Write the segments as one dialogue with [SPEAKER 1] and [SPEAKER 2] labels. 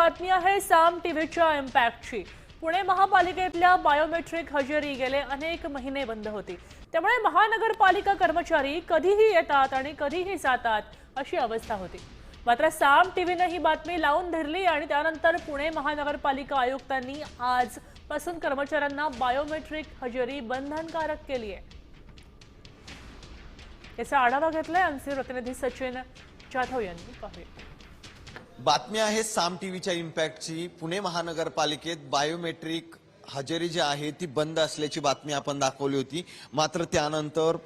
[SPEAKER 1] बातमी आहे साम टीव्हीच्या इम्पॅक्टची। पुणे महापालिकेतल्या बायोमेट्रिक हजेरी गेले अनेक महिने बंद होती, त्यामुळे महानगरपालिका कर्मचारी कधीही येतात आणि कधीही जातात अशी अवस्था होती। मात्र साम टीव्हीने ही बातमी लावून धरली आणि त्यानंतर पुणे महानगरपालिका आयुक्तांनी आजपासून कर्मचाऱ्यांना बायोमेट्रिक हजेरी बंधनकारक केली आहे। याचा आढावा घेतलाय आमचे प्रतिनिधी सचिन जाधव यांनी। पाहूया
[SPEAKER 2] बातमी आहे साम टीव्हीच्या इम्पॅक्टची। पुणे महानगरपालिकेत बायोमेट्रिक हजेरी जी आहे ती बंद असल्याची बातमी आपण दाखवली होती। मात्र त्यानंतर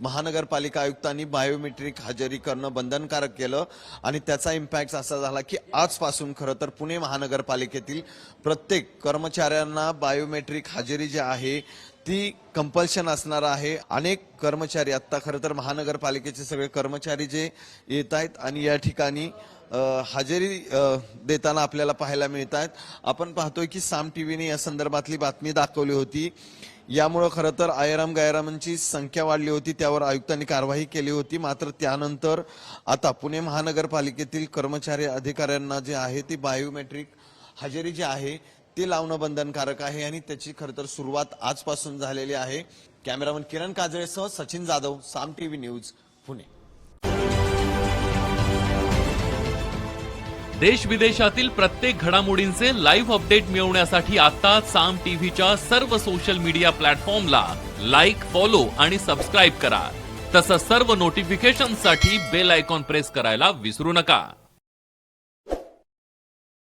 [SPEAKER 2] महानगरपालिका आयुक्तांनी बायोमेट्रिक हजेरी करणं बंधनकारक केलं आणि त्याचा इम्पॅक्ट असा झाला की आजपासून खरं तर पुणे महानगरपालिकेतील प्रत्येक कर्मचाऱ्यांना बायोमेट्रिक हजेरी जी आहे ती कंपल्शन असणार आहे। अनेक कर्मचारी आता खरं तर महानगरपालिकेचे सगळे कर्मचारी जे येत आहेत आणि या ठिकाणी हजेरी देताना आपल्याला पाहायला मिळत आहेत। आपण पाहतोय की साम टीव्हीने या संदर्भातली बातमी दाखवली होती। यामुळे खरं तर आयराम गैरामांची संख्या वाढली होती, त्यावर आयुक्तांनी कारवाई केली होती। मात्र त्यानंतर आता पुणे महानगरपालिकेतील कर्मचारी अधिकाऱ्यांना जे आहे ती बायोमेट्रिक हजेरी जी आहे ती लावणं बंधनकारक आहे आणि त्याची खरं तर सुरुवात आजपासून झालेली आहे। कॅमेरामन किरण काजळेसह सचिन जाधव, साम टीव्ही न्यूज, पुणे।
[SPEAKER 3] देश विदेशातील प्रत्येक घडामोडींचे लाईव्ह अपडेट मिळवण्यासाठी आता साम टीव्हीच्या सर्व सोशल मीडिया प्लॅटफॉर्मला लाईक, फॉलो आणि सबस्क्राईब करा। तसंच सर्व नोटिफिकेशनसाठी बेल आयकॉन प्रेस करायला विसरू नका।